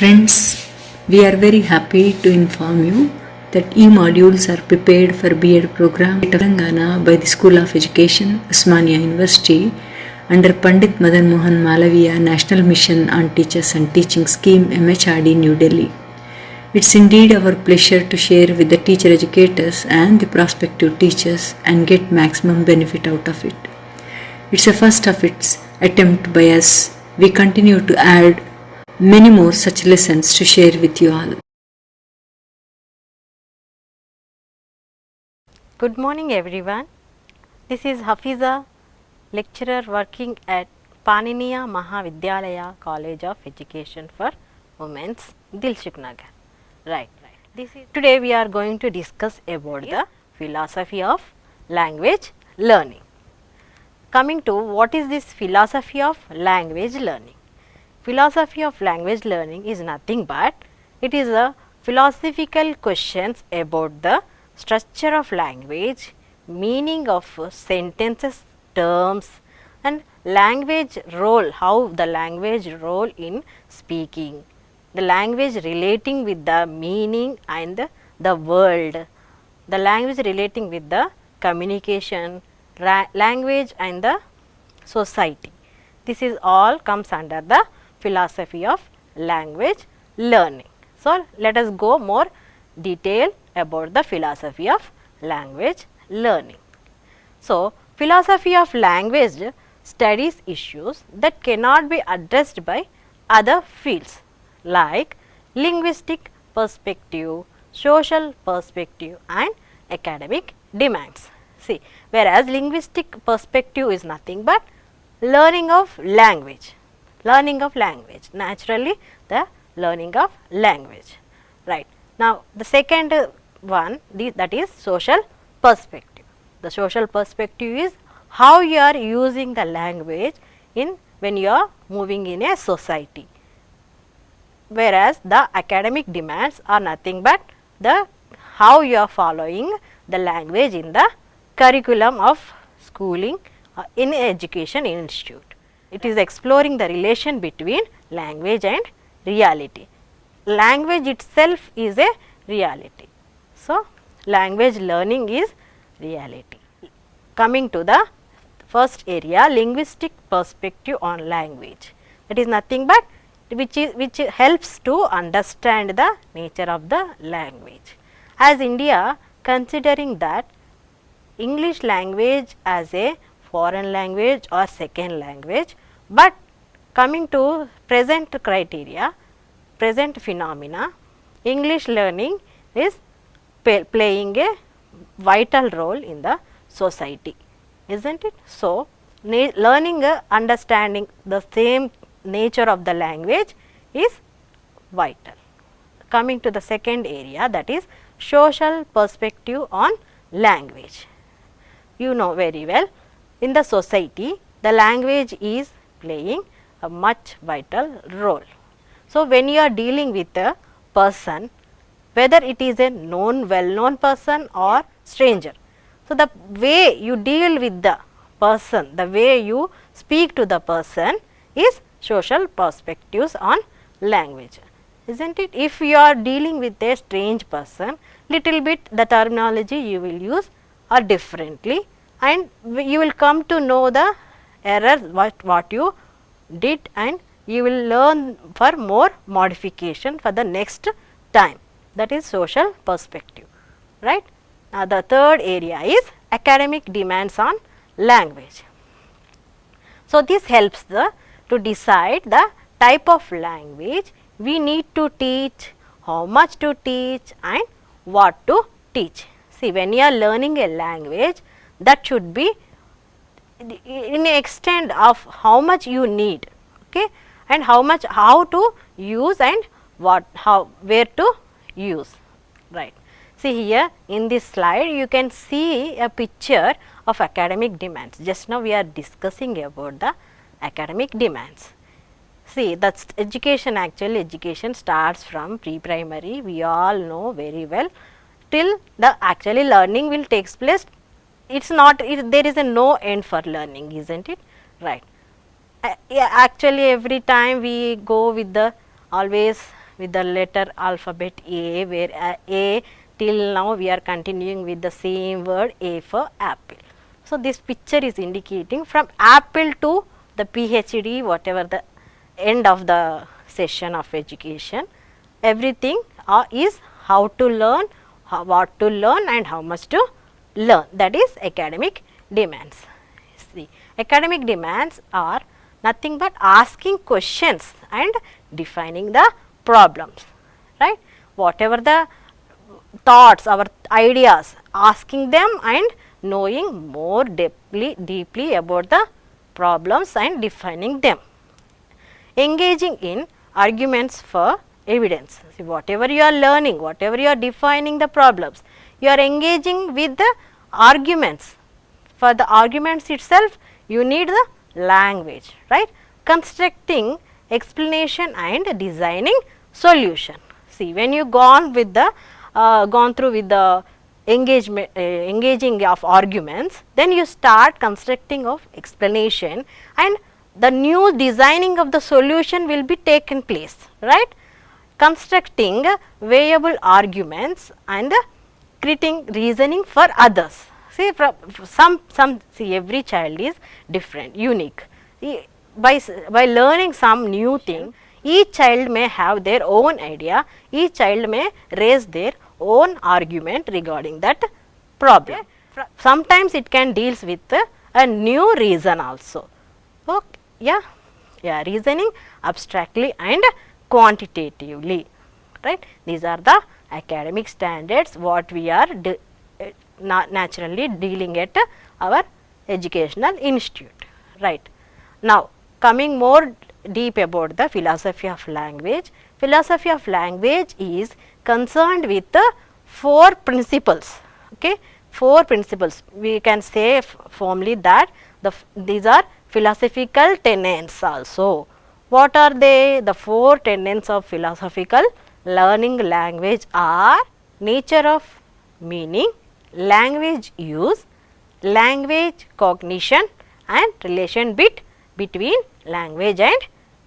Friends, we are very happy to inform you that e-modules are prepared for B.Ed program at Telangana by the School of Education, Osmania University under Pandit Madan Mohan Malaviya National Mission on Teachers and Teaching Scheme MHRD New Delhi. It's indeed our pleasure to share with the teacher educators and the prospective teachers and get maximum benefit out of it. It's a first of its attempt by us. We continue to add many more such lessons to share with you all. Good morning everyone. This is Hafiza, lecturer working at Paniniya Mahavidyalaya College of Education for Women's, Dilshuknagar. Right. Today we are going to discuss about the philosophy of language learning. Coming to what is this philosophy of language learning? Philosophy of language learning is nothing but it is a philosophical questions about the structure of language, meaning of sentences, terms and language role, how the language role in speaking, the language relating with the meaning and the world, the language relating with the communication, language and the society. This is all comes under the philosophy of language learning. So, let us go more detail about the philosophy of language learning. So, philosophy of language studies issues that cannot be addressed by other fields like linguistic perspective, social perspective and academic demands. See, whereas linguistic perspective is nothing but learning of language, naturally the learning of language, right. Now, the second one that is social perspective. The social perspective is how you are using the language in when you are moving in a society, whereas the academic demands are nothing but the how you are following the language in the curriculum of schooling in education institute. It is exploring the relation between language and reality. Language itself is a reality. So, language learning is reality. Coming to the first area, linguistic perspective on language. That is nothing but which helps to understand the nature of the language. As India considering that English language as a foreign language or second language, but coming to present criteria, present phenomena, English learning is playing a vital role in the society, isn't it? So, learning understanding the same nature of the language is vital. Coming to the second area, that is social perspective on language. You know very well, in the society the language is playing a much vital role. So, when you are dealing with a person, whether it is a well known person or stranger, so the way you deal with the person, the way you speak to the person is social perspectives on language, isn't it? If you are dealing with a strange person, little bit the terminology you will use are differently, and you will come to know the errors what you did, and you will learn for more modification for the next time. That is social perspective, right. Now, the third area is academic demands on language. So, this helps to decide the type of language we need to teach, how much to teach and what to teach. See, when you are learning a language, that should be in the extent of how much you need, okay, and how to use and where to use, right. See here in this slide you can see a picture of academic demands. Just now we are discussing about the academic demands. See, that's education, actually education starts from pre-primary, we all know very well, till the actually learning will takes place. It's not, there is a no end for learning, isn't it, right. Actually every time we go with the always with the letter alphabet A, where A till now we are continuing with the same word A for apple. So, this picture is indicating from apple to the PhD, whatever the end of the session of education, everything is how to learn, what to learn and how much to learn, that is academic demands. See, academic demands are nothing but asking questions and defining the problems, right. Whatever the thoughts, our ideas, asking them and knowing more deeply about the problems and defining them. Engaging in arguments for evidence. See, whatever you are learning, whatever you are defining the problems, you are engaging with the arguments. For the arguments itself, you need the language, right. Constructing explanation and designing solution. See, when you gone through with the engaging of arguments, then you start constructing of explanation and the new designing of the solution will be taken place, right. Constructing viable arguments and creating reasoning for others. See, from see, every child is different, unique. By learning some new thing, each child may have their own idea, each child may raise their own argument regarding that problem. Sometimes it can deals with a new reason also. Okay, reasoning abstractly and quantitatively, right. These are the academic standards what we are naturally dealing at our educational institute, right. Now, coming more deep about the philosophy of language. Philosophy of language is concerned with 4 principles, okay. 4 principles, we can say firmly that these are philosophical tenets also. What are they? The 4 tenets of philosophical learning language are nature of meaning, language use, language cognition and relation between language and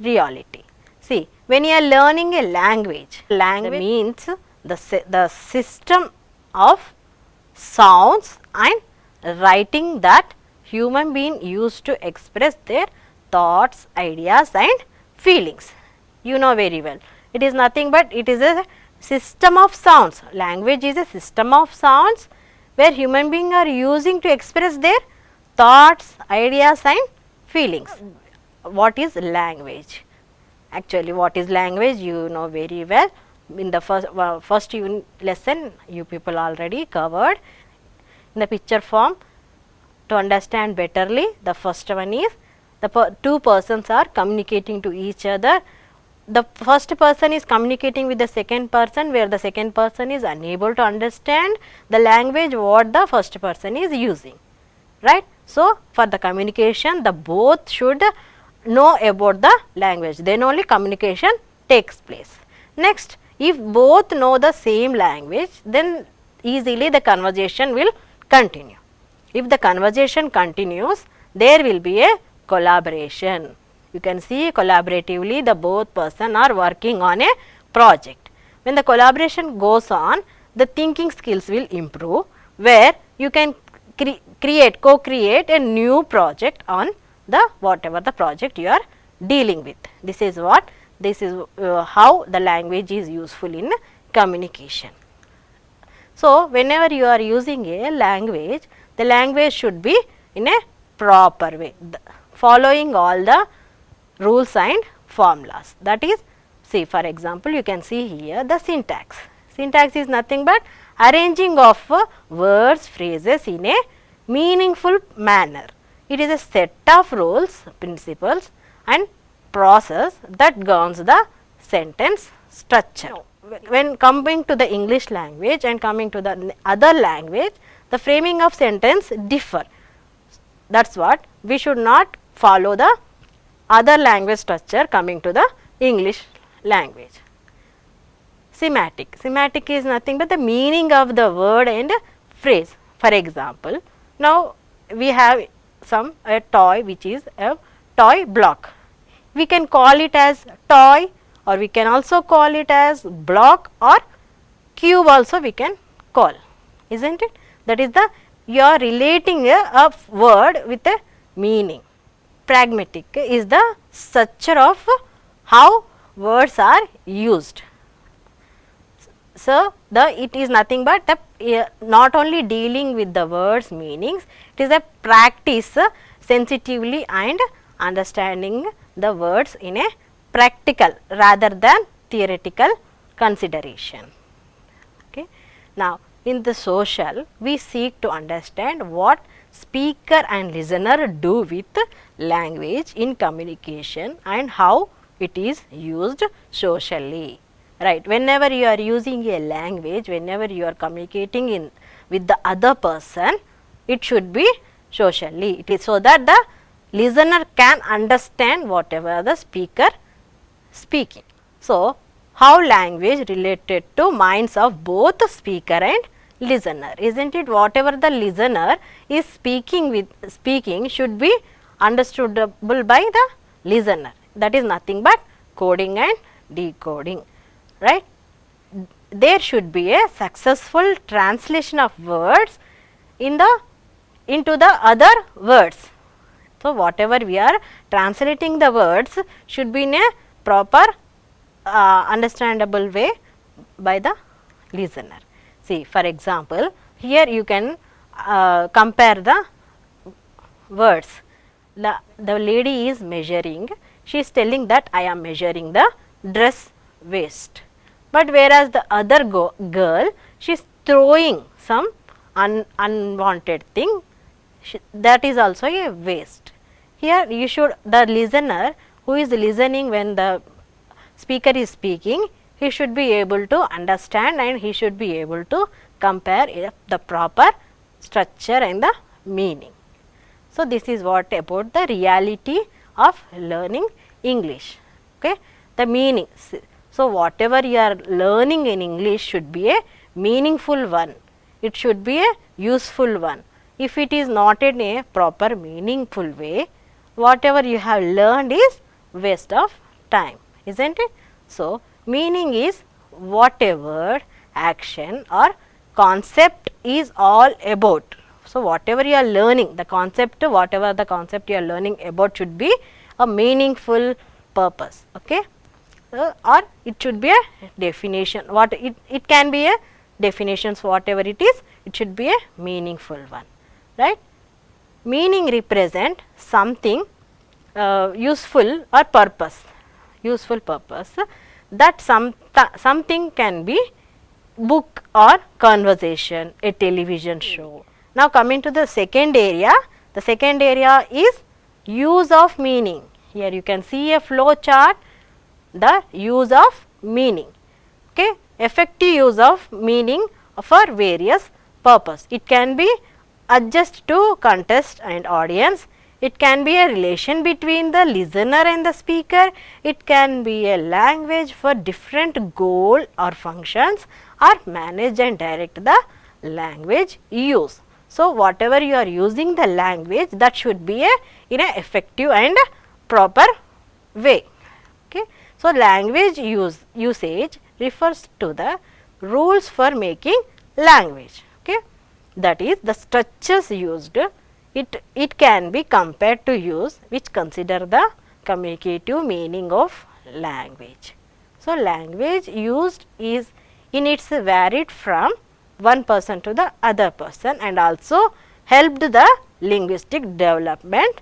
reality. See, when you are learning a language means the system of sounds and writing that human being used to express their thoughts, ideas and feelings. You know very well, it is nothing but it is a system of sounds. Language is a system of sounds where human beings are using to express their thoughts, ideas and feelings. What is language? Actually, what is language? You know very well. In the first lesson, you people already covered in the picture form. To understand betterly, the first one is the 2 persons are communicating to each other. The first person is communicating with the second person, where the second person is unable to understand the language what the first person is using, right. So, for the communication, the both should know about the language, then only communication takes place. Next, if both know the same language, then easily the conversation will continue. If the conversation continues, there will be a collaboration. You can see collaboratively the both person are working on a project. When the collaboration goes on, the thinking skills will improve, where you can co-create a new project on the whatever the project you are dealing with. This is how the language is useful in communication. So, whenever you are using a language, the language should be in a proper way, following all the rules and formulas. That is, see, for example, you can see here the syntax. Syntax is nothing but arranging of words, phrases in a meaningful manner. It is a set of rules, principles and process that governs the sentence structure. When coming to the English language and coming to the other language, the framing of sentence differ. That is what we should not follow the other language structure coming to the English language. Semantic. Semantic is nothing but the meaning of the word and phrase. For example, now we have a toy which is a toy block. We can call it as toy or we can also call it as block or cube also we can call, isn't it? That is the, you are relating a word with a meaning. Pragmatic is the structure of how words are used. So, it is nothing but the not only dealing with the words meanings, it is a practice sensitively and understanding the words in a practical rather than theoretical consideration. Okay. Now, in the social, we seek to understand what speaker and listener do with language in communication and how it is used socially. Right. Whenever you are using a language, whenever you are communicating in with the other person, it should be socially. It is so that the listener can understand whatever the speaker speaking. So, how language related to minds of both the speaker and listener, isn't it? Whatever the listener is speaking should be understandable by the listener. That is nothing but coding and decoding. Right? There should be a successful translation of words into the other words. So, whatever we are translating the words should be in a proper understandable way by the listener. See, for example, here you can compare the words. The lady is measuring, she is telling that I am measuring the dress waist. But whereas the other girl, she is throwing some unwanted thing, that is also a waste. Here you should, the listener who is listening when the speaker is speaking, he should be able to understand and he should be able to compare the proper structure and the meaning. So, this is what about the reality of learning English. Okay. The meaning. So, whatever you are learning in English should be a meaningful one, it should be a useful one. If it is not in a proper meaningful way, whatever you have learned is waste of time, isn't it? So, meaning is what a word, action or concept is all about. So, whatever you are learning, the concept, whatever the concept you are learning about should be a meaningful purpose. Okay. Or it should be a definition, what it can be a definitions, whatever it is, it should be a meaningful one, right. Meaning represent something useful or purpose, useful purpose, that something can be book or conversation, a television show. Now, coming to the second area is use of meaning. Here you can see a flow chart, the use of meaning. Okay. Effective use of meaning for various purpose. It can be adjust to context and audience, it can be a relation between the listener and the speaker, it can be a language for different goal or functions, or manage and direct the language use. So, whatever you are using the language, that should be in a effective and proper way. Okay. So, language usage refers to the rules for making language. Okay. That is the structures used, it can be compared to use which consider the communicative meaning of language. So, language used is in its varied from one person to the other person and also helped the linguistic development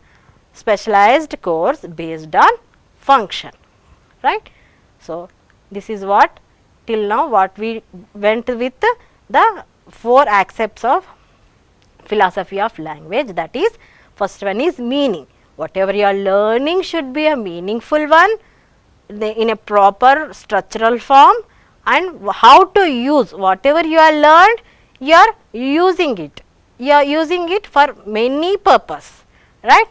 specialized course based on function, right. So, this is what till now what we went with the 4 aspects of philosophy of language, that is first one is meaning. Whatever you are learning should be a meaningful one in a proper structural form, and how to use whatever you are learned, you are using it for many purpose, right.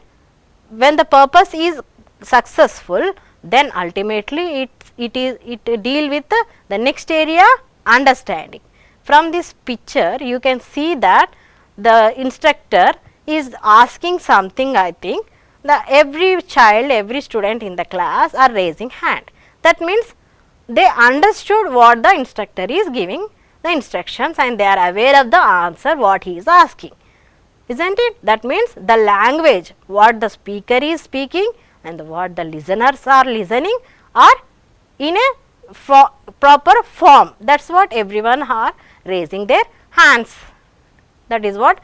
When the purpose is successful, then ultimately it deal with the next area, understanding. From this picture you can see that the instructor is asking something. I think every child, every student in the class are raising hand. That means they understood what the instructor is giving the instructions and they are aware of the answer what he is asking, isn't it? That means the language what the speaker is speaking and what the listeners are listening are in a proper form. That is what everyone are raising their hands. That is what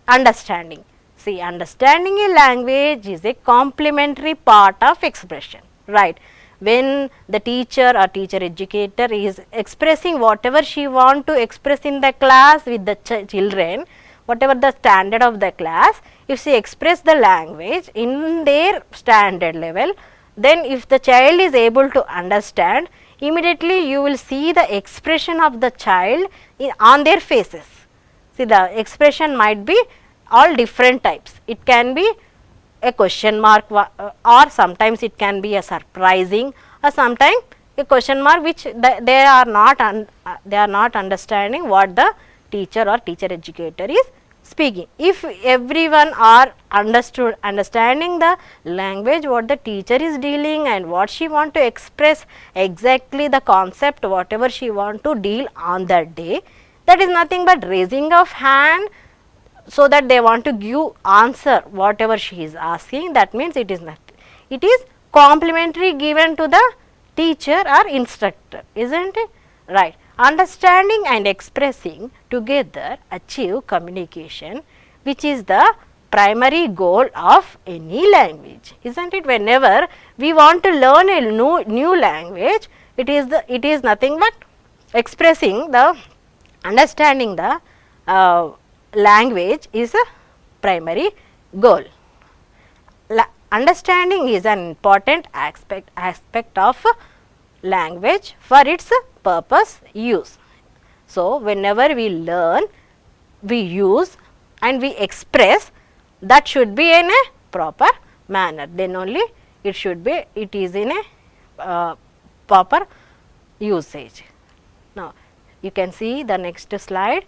understanding. See, understanding a language is a complementary part of expression, right? When the teacher or teacher educator is expressing whatever she want to express in the class with the children, whatever the standard of the class, if she express the language in their standard level, then if the child is able to understand, immediately you will see the expression of the child on their faces. See, the expression might be all different types. It can be a question mark or sometimes it can be a surprising or sometimes a question mark which they are not understanding what the teacher or teacher educator is speaking. If everyone are understanding the language what the teacher is dealing and what she want to express exactly the concept whatever she want to deal on that day, that is nothing but raising of hand so that they want to give answer whatever she is asking. That means it is not, it is complimentary given to the teacher or instructor, isn't it? Right. Understanding and expressing together achieve communication, which is the primary goal of any language, isn't it? Whenever we want to learn a new language, it is nothing but expressing the understanding the language is a primary goal. Understanding is an important aspect of language for its purpose use. So, whenever we learn, we use and we express, that should be in a proper manner, then only it is in a proper usage. Now, you can see the next slide.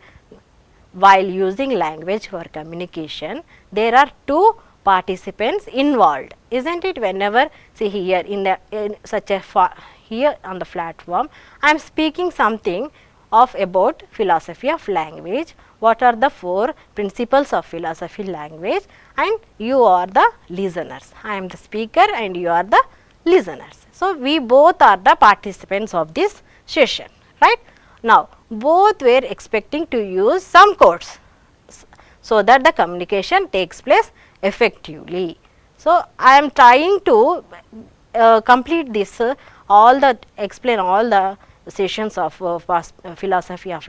While using language for communication, there are two participants involved, isn't it? Whenever, see here in such a here on the platform, I am speaking something about philosophy of language. What are the 4 principles of philosophy language, and you are the listeners. I am the speaker and you are the listeners. So, we both are the participants of this session, right? Now, both were expecting to use some codes so that the communication takes place effectively. So, I am trying to complete this explain all the sessions of philosophy of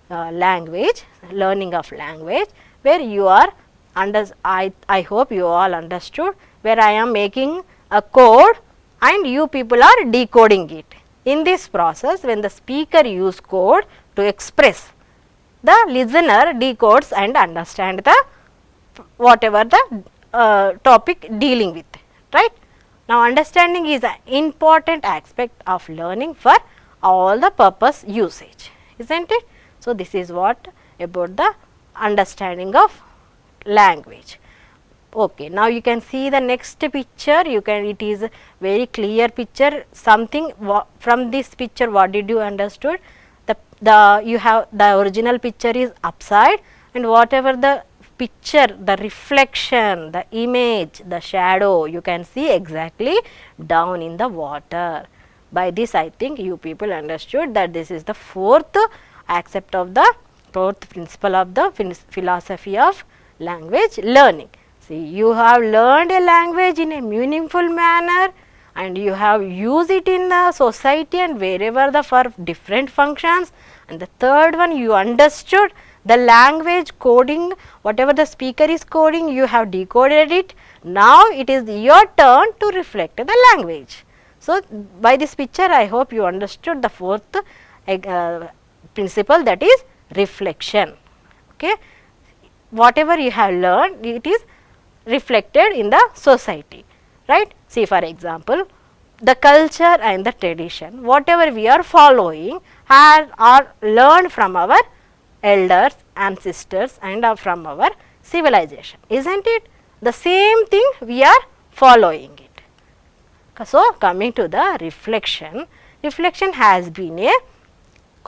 language, learning of language, where you are I hope you all understood, where I am making a code and you people are decoding it. In this process, when the speaker use code to express, the listener decodes and understand the whatever the topic dealing with, right? Now, understanding is an important aspect of learning for all the purpose usage, isn't it? So, this is what about the understanding of language. Okay, now you can see the next picture. It is a very clear picture. Something from this picture, what did you understood? You have the original picture is upside, and whatever the picture, the reflection, the image, the shadow, you can see exactly down in the water. By this, I think you people understood that this is the 4th aspect of the 4th principle of the philosophy of language learning. See, you have learned a language in a meaningful manner and you have used it in the society and wherever for different functions. And the 3rd one, you understood the language coding, whatever the speaker is coding, you have decoded it. Now, it is your turn to reflect the language. So, by this picture, I hope you understood the 4th principle, that is reflection. Okay. Whatever you have learned, it is reflected in the society, right? See, for example, the culture and the tradition, whatever we are following are learned from our elders, ancestors and from our civilization, isn't it? The same thing we are following it. So, coming to the reflection reflection has been a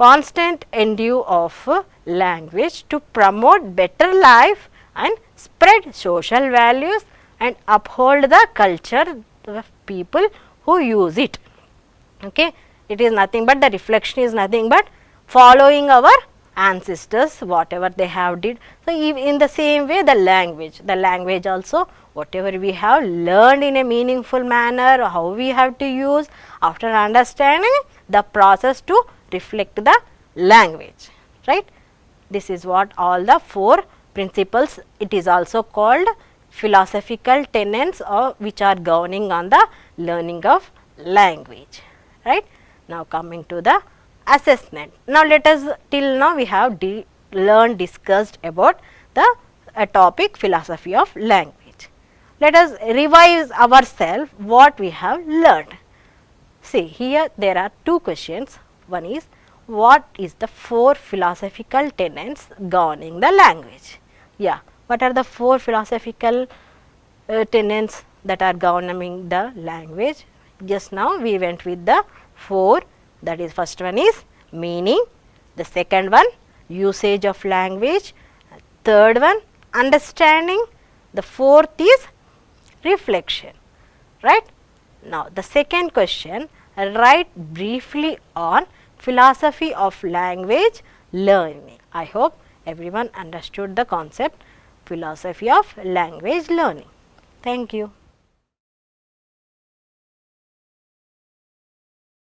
constant endeavor of language to promote better life and spread social values and uphold the culture of people who use it. Okay. It is nothing but, the reflection is nothing but following our ancestors, whatever they have did. So, in the same way the language also, whatever we have learned in a meaningful manner, how we have to use, after understanding the process to reflect the language, right. This is what all the 4 principles, it is also called philosophical tenets, or which are governing on the learning of language, right. Now, coming to the assessment. Now, let us, till now we have discussed about the topic philosophy of language. Let us revise ourselves what we have learned. See, here there are 2 questions. One is, what is the 4 philosophical tenets governing the language? Yeah, what are the 4 philosophical tenets that are governing the language? Just now we went with the 4, that is, first one is meaning, the second one usage of language, third one understanding, the fourth is reflection, right. Now, the second question, write briefly on philosophy of language learning. I hope everyone understood the concept philosophy of language learning. Thank you.